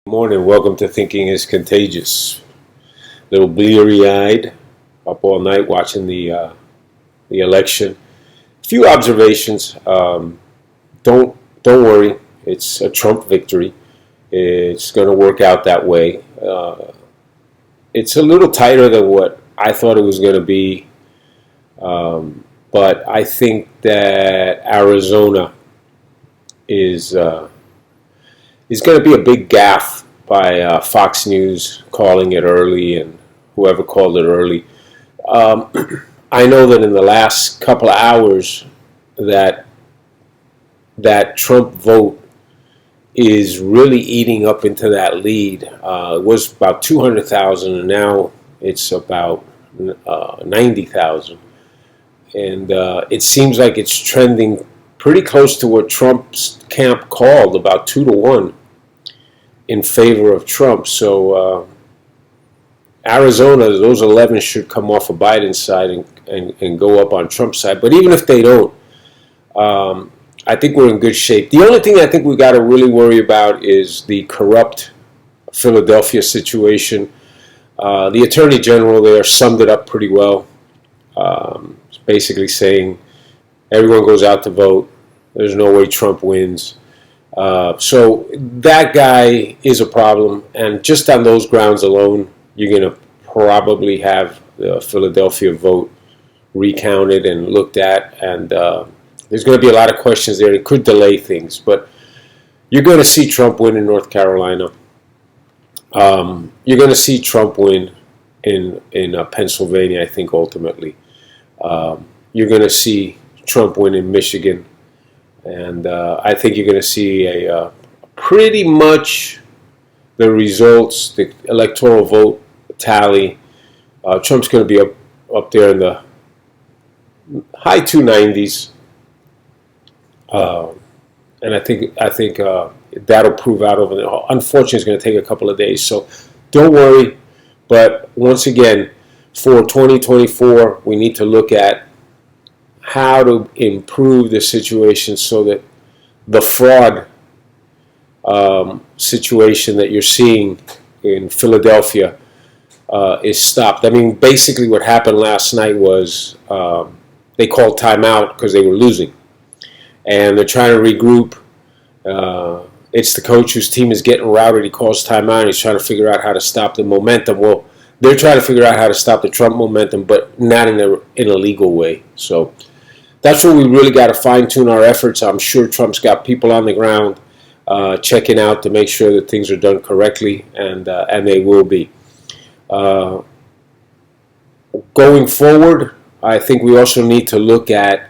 Morning, welcome to Thinking is Contagious. A little bleary-eyed, up all night watching the election. A few observations. Don't worry, it's a Trump victory. It's going to work out that way. It's a little tighter than what I thought it was going to be, but I think that Arizona is going to be a big gaffe by Fox News calling it early and whoever called it early. I know that in the last couple of hours that Trump vote is really eating up into that lead. It was about 200,000 and now it's about 90,000. And it seems like it's trending pretty close to what Trump's camp called, about 2-1 in favor of Trump. So Arizona, those 11 should come off of Biden's side and go up on Trump's side. But even if they don't, I think we're in good shape. The only thing I think we got to really worry about is the corrupt Philadelphia situation. The Attorney General there summed it up pretty well. Basically saying everyone goes out to vote. There's no way Trump wins. So that guy is a problem. And just on those grounds alone, you're going to probably have the Philadelphia vote recounted and looked at. And there's going to be a lot of questions there. It could delay things. But you're going to see Trump win in North Carolina. You're going to see Trump win in Pennsylvania, I think, ultimately. You're going to see Trump win in Michigan. And I think you're going to see a pretty much the results, the electoral vote tally. Trump's going to be up there in the high 290s. And I think that'll prove out over there. Unfortunately, it's going to take a couple of days. So don't worry. But once again, for 2024, we need to look at how to improve the situation so that the fraud situation that you're seeing in Philadelphia is stopped. I mean, basically what happened last night was they called timeout because they were losing. And they're trying to regroup. It's the coach whose team is getting routed. He calls timeout and he's trying to figure out how to stop the momentum. Well, they're trying to figure out how to stop the Trump momentum, but not in a legal way. So that's where we really got to fine-tune our efforts. I'm sure Trump's got people on the ground checking out to make sure that things are done correctly, and they will be. Going forward, I think we also need to look at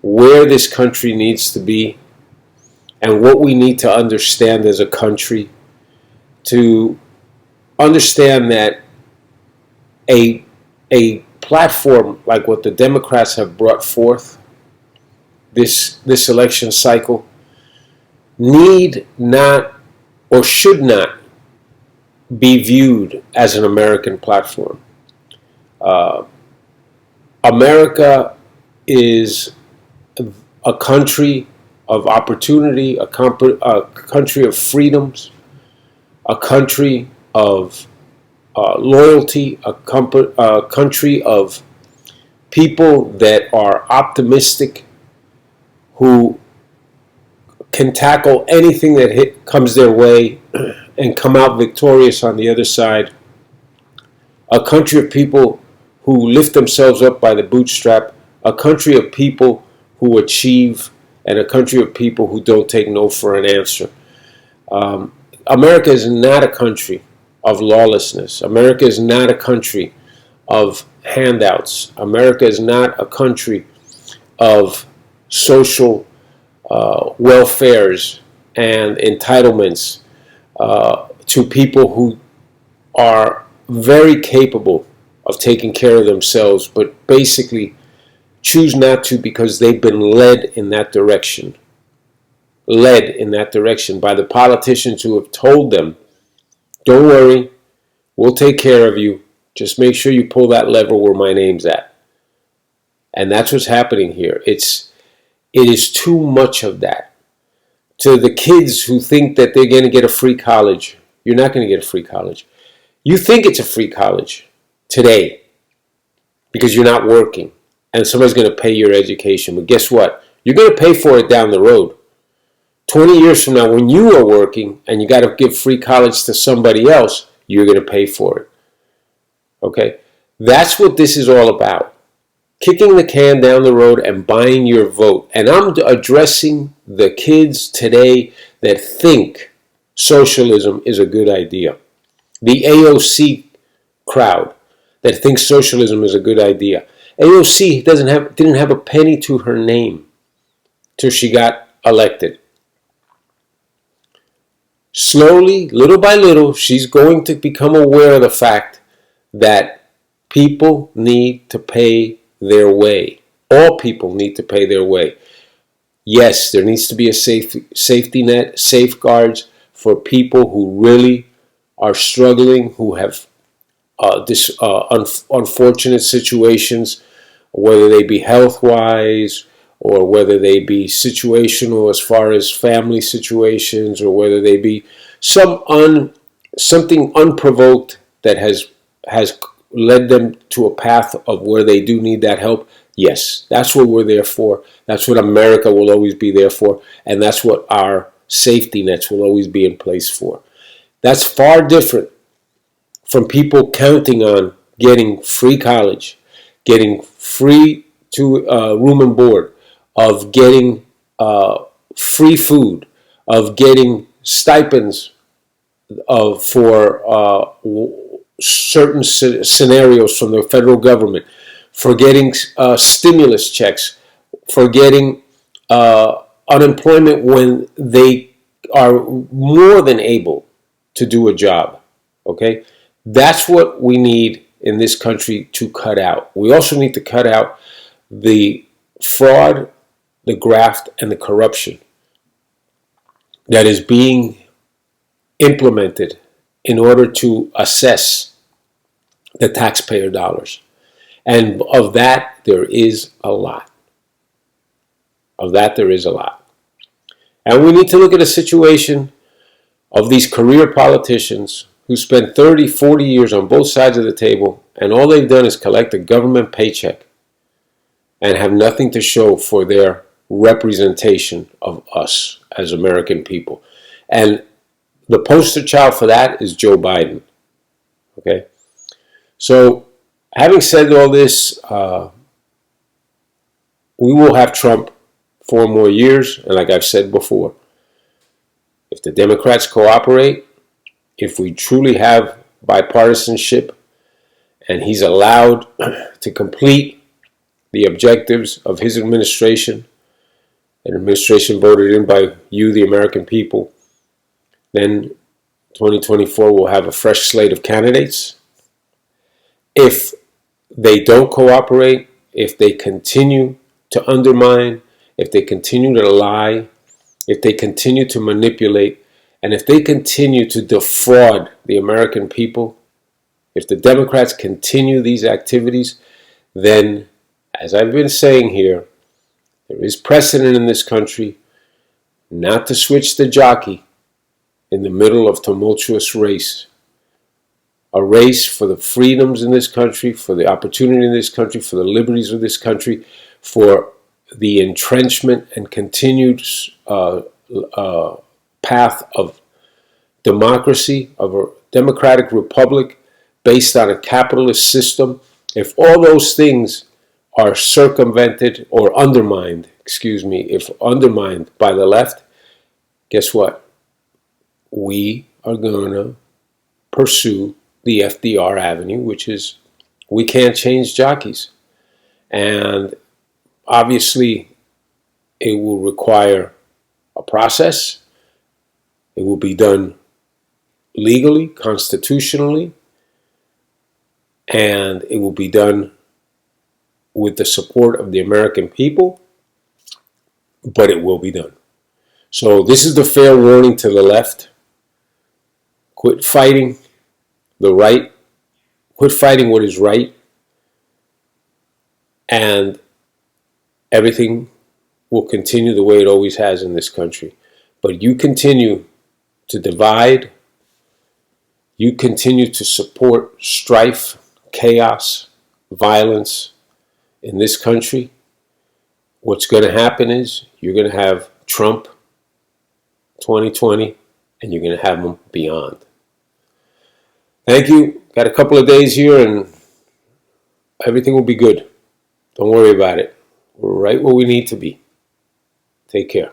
where this country needs to be and what we need to understand as a country to understand that a platform like what the Democrats have brought forth this election cycle need not or should not be viewed as an American platform. America is a country of opportunity, a country of freedoms, a country of loyalty, a country of people that are optimistic, who can tackle anything that comes their way and come out victorious on the other side. A country of people who lift themselves up by the bootstrap, a country of people who achieve, and a country of people who don't take no for an answer. America is not a country of lawlessness. America is not a country of handouts. America is not a country of social welfares and entitlements to people who are very capable of taking care of themselves, but basically choose not to because they've been led in that direction. Led in that direction by the politicians who have told them, don't worry, we'll take care of you. Just make sure you pull that lever where my name's at. And that's what's happening here. It is too much of that. To the kids who think that they're going to get a free college, you're not going to get a free college. You think it's a free college today because you're not working and somebody's going to pay your education. But guess what? You're going to pay for it down the road. 20 years from now, when you are working and you got to give free college to somebody else, you're going to pay for it. Okay? That's what this is all about. Kicking the can down the road and buying your vote. And I'm addressing the kids today that think socialism is a good idea. The AOC crowd that thinks socialism is a good idea. AOC didn't have a penny to her name till she got elected. Slowly, little by little, she's going to become aware of the fact that people need to pay their way. All people need to pay their way. Yes, there needs to be a safety net, safeguards for people who really are struggling, who have unfortunate situations, whether they be health-wise or whether they be situational as far as family situations, or whether they be something unprovoked that has led them to a path of where they do need that help. Yes, that's what we're there for. That's what America will always be there for, and that's what our safety nets will always be in place for. That's far different from people counting on getting free college, getting free to room and board, of getting free food, of getting stipends for certain scenarios from the federal government, for getting stimulus checks, for getting unemployment when they are more than able to do a job. Okay? That's what we need in this country to cut out. We also need to cut out the fraud, the graft, and the corruption that is being implemented in order to assess the taxpayer dollars. And of that, there is a lot. Of that, there is a lot. And we need to look at a situation of these career politicians who spend 30, 40 years on both sides of the table, and all they've done is collect a government paycheck and have nothing to show for their representation of us as American people. And the poster child for that is Joe Biden. Okay? So, having said all this, we will have Trump 4 more years, and like I've said before, if the Democrats cooperate, if we truly have bipartisanship, and he's allowed to complete the objectives of his administration, an administration voted in by you, the American people, then 2024 will have a fresh slate of candidates. If they don't cooperate, if they continue to undermine, if they continue to lie, if they continue to manipulate, and if they continue to defraud the American people, if the Democrats continue these activities, then, as I've been saying here, there is precedent in this country not to switch the jockey in the middle of tumultuous race. A race for the freedoms in this country, for the opportunity in this country, for the liberties of this country, for the entrenchment and continued path of democracy, of a democratic republic based on a capitalist system. If all those things are circumvented or undermined, if undermined by the left, guess what? We are going to pursue the FDR avenue, which is we can't change jockeys. And obviously, it will require a process. It will be done legally, constitutionally, and it will be done with the support of the American people, but it will be done. So this is the fair warning to the left. Quit fighting the right. Quit fighting what is right. And everything will continue the way it always has in this country. But you continue to divide, you continue to support strife, chaos, violence in this country, what's going to happen is you're going to have Trump 2020 and you're going to have him beyond. Thank you. Got a couple of days here and everything will be good. Don't worry about it. We're right where we need to be. Take care.